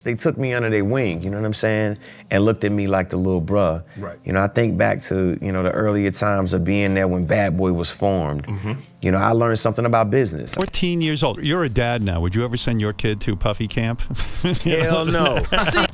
They took me under their wing, you know what I'm saying? And looked at me like the little bruh. Right. You know, I think back to, you know, the earlier times of being there when Bad Boy was formed. You know, I learned something about business. 14 years old. You're a dad now. Would you ever send your kid to Puffy camp? Hell no.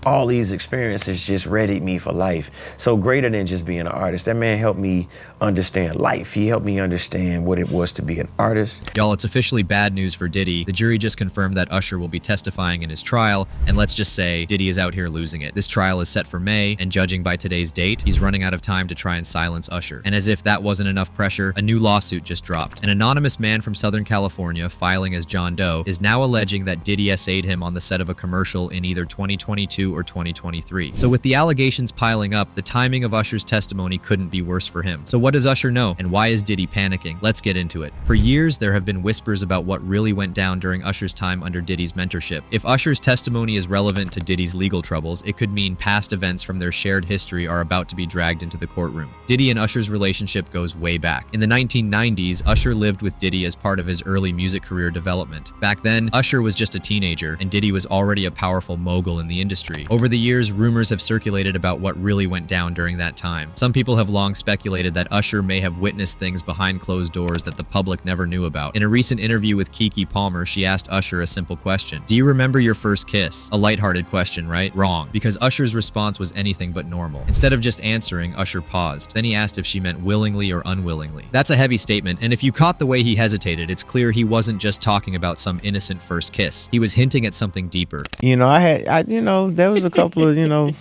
All these experiences just readied me for life. So greater than just being an artist, that man helped me understand life. He helped me understand what it was to be an artist. Y'all, it's officially bad news for Diddy. The jury just confirmed that Usher will be testifying in his trial, and let's just say Diddy is out here losing it. This trial is set for May, and judging by today's date, he's running out of time to try and silence Usher. And as if that wasn't enough pressure, a new lawsuit just dropped. An anonymous man from Southern California, filing as John Doe, is now alleging that Diddy essayed him on the set of a commercial in either 2022 or 2023. So with the allegations piling up, the timing of Usher's testimony couldn't be worse for him. So what does Usher know, and why is Diddy panicking? Let's get into it. For years, there have been whispers about what really went down during Usher's time under Diddy's mentorship. If Usher's testimony is relevant to Diddy's legal troubles, it could mean past events from their shared history are about to be dragged into the courtroom. Diddy and Usher's relationship goes way back. In the 1990s, Usher lived with Diddy as part of his early music career development. Back then, Usher was just a teenager, and Diddy was already a powerful mogul in the industry. Over the years, rumors have circulated about what really went down during that time. Some people have long speculated that Usher may have witnessed things behind closed doors that the public never knew about. In a recent interview with Kiki Palmer, she asked Usher a simple question. Do you remember your first kiss? A lighthearted question, right? Wrong, because Usher's response was anything but normal. Instead of just answering, Usher paused. Then he asked if she meant willingly or unwillingly. That's a heavy statement, and if you caught the way he hesitated, it's clear he wasn't just talking about some innocent first kiss. He was hinting at something deeper. You know, there was a couple of,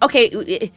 Okay,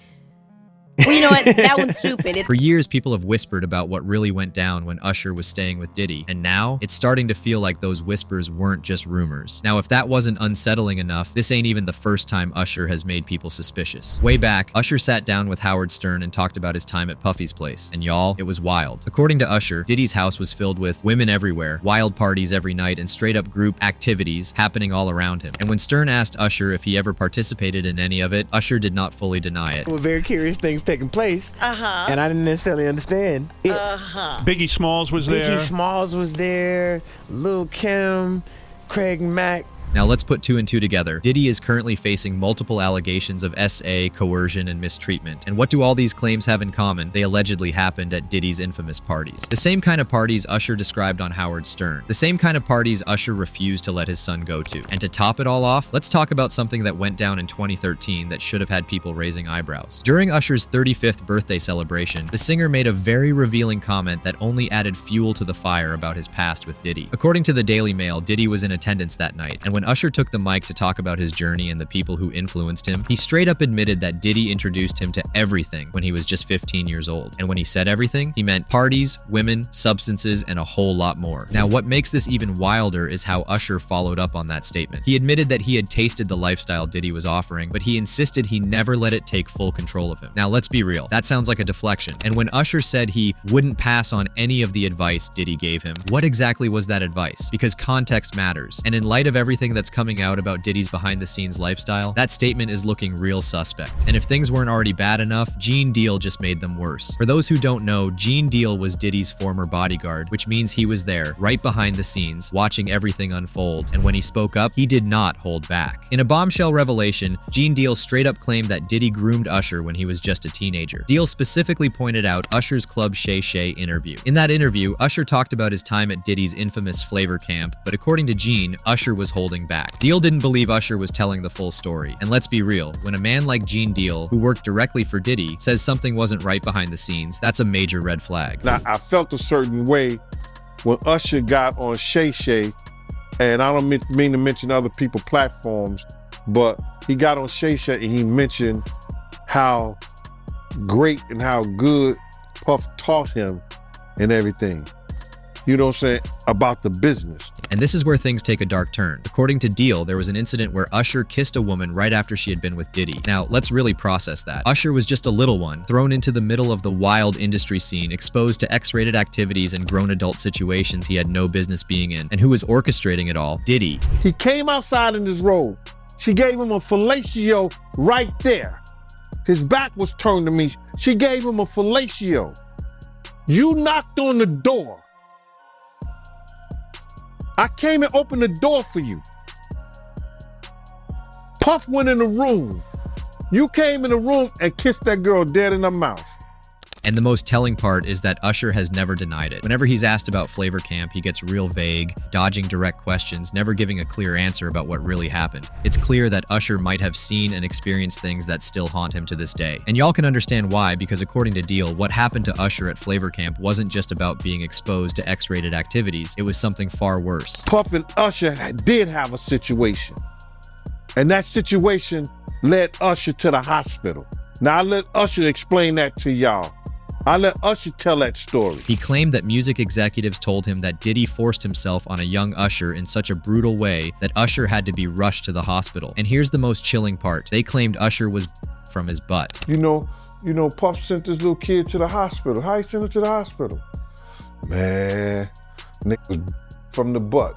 well, you know what? That one's stupid. For years, people have whispered about what really went down when Usher was staying with Diddy, and now it's starting to feel like those whispers weren't just rumors. Now, if that wasn't unsettling enough, this ain't even the first time Usher has made people suspicious. Way back, Usher sat down with Howard Stern and talked about his time at Puffy's place, and y'all, it was wild. According to Usher, Diddy's house was filled with women everywhere, wild parties every night, and straight-up group activities happening all around him. And when Stern asked Usher if he ever participated in any of it, Usher did not fully deny it. Well, very curious things taking place, and I didn't necessarily understand it. Biggie Smalls was there. Biggie Smalls was there, Lil' Kim, Craig Mack. Now let's put two and two together. Diddy is currently facing multiple allegations of SA, coercion, and mistreatment. And what do all these claims have in common? They allegedly happened at Diddy's infamous parties. The same kind of parties Usher described on Howard Stern. The same kind of parties Usher refused to let his son go to. And to top it all off, let's talk about something that went down in 2013 that should have had people raising eyebrows. During Usher's 35th birthday celebration, the singer made a very revealing comment that only added fuel to the fire about his past with Diddy. According to the Daily Mail, Diddy was in attendance that night, and when Usher took the mic to talk about his journey and the people who influenced him, he straight up admitted that Diddy introduced him to everything when he was just 15 years old. And when he said everything, he meant parties, women, substances, and a whole lot more. Now, what makes this even wilder is how Usher followed up on that statement. He admitted that he had tasted the lifestyle Diddy was offering, but he insisted he never let it take full control of him. Now, let's be real. That sounds like a deflection. And when Usher said he wouldn't pass on any of the advice Diddy gave him, what exactly was that advice? Because context matters. And in light of everything that's coming out about Diddy's behind-the-scenes lifestyle, that statement is looking real suspect. And if things weren't already bad enough, Gene Deal just made them worse. For those who don't know, Gene Deal was Diddy's former bodyguard, which means he was there, right behind the scenes, watching everything unfold. And when he spoke up, he did not hold back. In a bombshell revelation, Gene Deal straight up claimed that Diddy groomed Usher when he was just a teenager. Deal specifically pointed out Usher's Club Shay Shay interview. In that interview, Usher talked about his time at Diddy's infamous flavor camp, but according to Gene, Usher was holding back. Deal didn't believe Usher was telling the full story. And let's be real, when a man like Gene Deal, who worked directly for Diddy, says something wasn't right behind the scenes, that's a major red flag. Now, I felt a certain way when Usher got on Shay Shay, and I don't mean to mention other people's platforms, but he got on Shay Shay and he mentioned how great and how good Puff taught him and everything. You know what I'm saying? About the business. And this is where things take a dark turn. According to Deal, there was an incident where Usher kissed a woman right after she had been with Diddy. Now, let's really process that. Usher was just a little one, thrown into the middle of the wild industry scene, exposed to X-rated activities and grown adult situations he had no business being in. And who was orchestrating it all? Diddy. He came outside in his robe. She gave him a fellatio right there. His back was turned to me. She gave him a fellatio. You knocked on the door. I came and opened the door for you. Puff went in the room. You came in the room and kissed that girl dead in her mouth. And the most telling part is that Usher has never denied it. Whenever he's asked about Flavor Camp, he gets real vague, dodging direct questions, never giving a clear answer about what really happened. It's clear that Usher might have seen and experienced things that still haunt him to this day. And y'all can understand why, because according to Deal, what happened to Usher at Flavor Camp wasn't just about being exposed to X-rated activities, it was something far worse. Puff and Usher did have a situation. And that situation led Usher to the hospital. Now I let Usher explain that to y'all. I let Usher tell that story. He claimed that music executives told him that Diddy forced himself on a young Usher in such a brutal way that Usher had to be rushed to the hospital. And here's the most chilling part. They claimed Usher was from his butt. You know, Puff sent this little kid to the hospital. How he sent him to the hospital? Man, nigga was from the butt.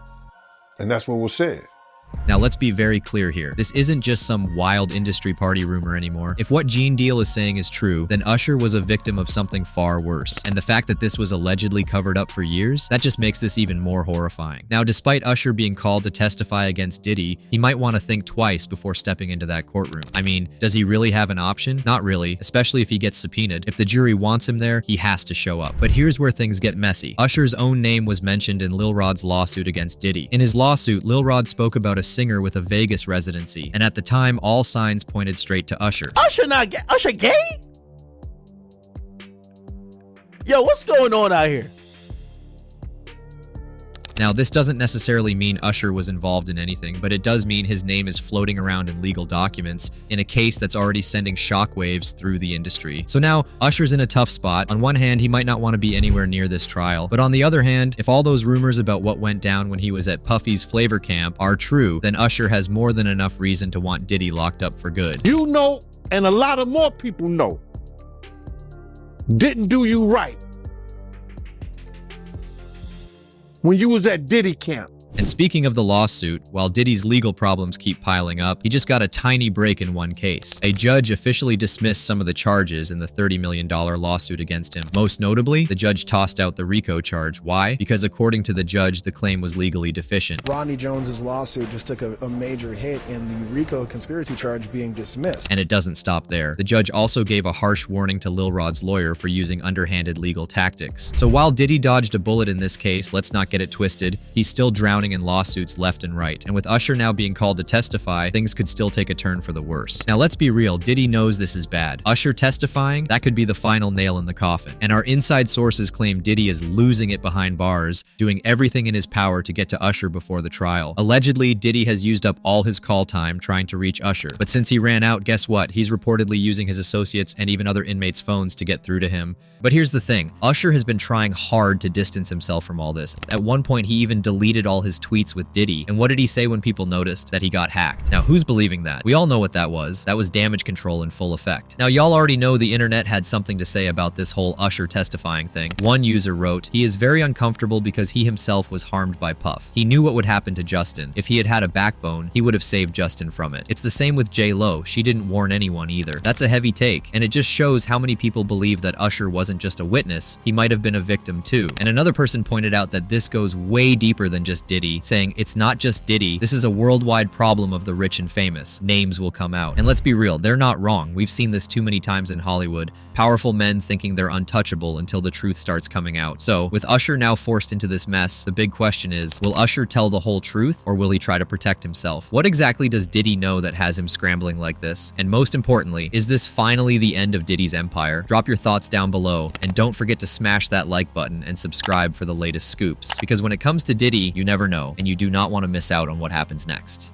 And that's what was said. Now let's be very clear here. This isn't just some wild industry party rumor anymore. If what Gene Deal is saying is true, then Usher was a victim of something far worse. And the fact that this was allegedly covered up for years, that just makes this even more horrifying. Now, despite Usher being called to testify against Diddy, he might want to think twice before stepping into that courtroom. I mean, does he really have an option? Not really, especially if he gets subpoenaed. If the jury wants him there, he has to show up. But here's where things get messy. Usher's own name was mentioned in Lil Rod's lawsuit against Diddy. In his lawsuit, Lil Rod spoke about a singer with a Vegas residency, and at the time, all signs pointed straight to Usher. Usher not gay? Usher gay? Yo, what's going on out here? Now, this doesn't necessarily mean Usher was involved in anything, but it does mean his name is floating around in legal documents in a case that's already sending shockwaves through the industry. So now, Usher's in a tough spot. On one hand, he might not want to be anywhere near this trial, but on the other hand, if all those rumors about what went down when he was at Puffy's Flavor Camp are true, then Usher has more than enough reason to want Diddy locked up for good. You know, and a lot of more people know, didn't do you right when you was at Diddy camp. And speaking of the lawsuit, while Diddy's legal problems keep piling up, he just got a tiny break in one case. A judge officially dismissed some of the charges in the $30 million lawsuit against him. Most notably, the judge tossed out the RICO charge. Why? Because according to the judge, the claim was legally deficient. Rodney Jones's lawsuit just took a major hit in the RICO conspiracy charge being dismissed. And it doesn't stop there. The judge also gave a harsh warning to Lil Rod's lawyer for using underhanded legal tactics. So while Diddy dodged a bullet in this case, let's not get it twisted, he's still drowning in lawsuits left and right. And with Usher now being called to testify, things could still take a turn for the worse. Now let's be real, Diddy knows this is bad. Usher testifying, that could be the final nail in the coffin. And our inside sources claim Diddy is losing it behind bars, doing everything in his power to get to Usher before the trial. Allegedly, Diddy has used up all his call time trying to reach Usher. But since he ran out, guess what? He's reportedly using his associates and even other inmates' phones to get through to him. But here's the thing, Usher has been trying hard to distance himself from all this. At one point, he even deleted all his tweets with Diddy. And what did he say when people noticed that he got hacked? Now, who's believing that? We all know what that was. That was damage control in full effect. Now, y'all already know the internet had something to say about this whole Usher testifying thing. One user wrote, "He is very uncomfortable because he himself was harmed by Puff. He knew what would happen to Justin. If he had had a backbone, he would have saved Justin from it." It's the same with J-Lo. She didn't warn anyone either. That's a heavy take, and it just shows how many people believe that Usher wasn't just a witness, he might have been a victim too. And another person pointed out that this goes way deeper than just Diddy, saying it's not just Diddy, this is a worldwide problem of the rich and famous. Names will come out. And let's be real, they're not wrong. We've seen this too many times in Hollywood. Powerful men thinking they're untouchable until the truth starts coming out. So, with Usher now forced into this mess, the big question is, will Usher tell the whole truth, or will he try to protect himself? What exactly does Diddy know that has him scrambling like this? And most importantly, is this finally the end of Diddy's empire? Drop your thoughts down below, and don't forget to smash that like button and subscribe for the latest scoops. Because when it comes to Diddy, you never know, and you do not want to miss out on what happens next.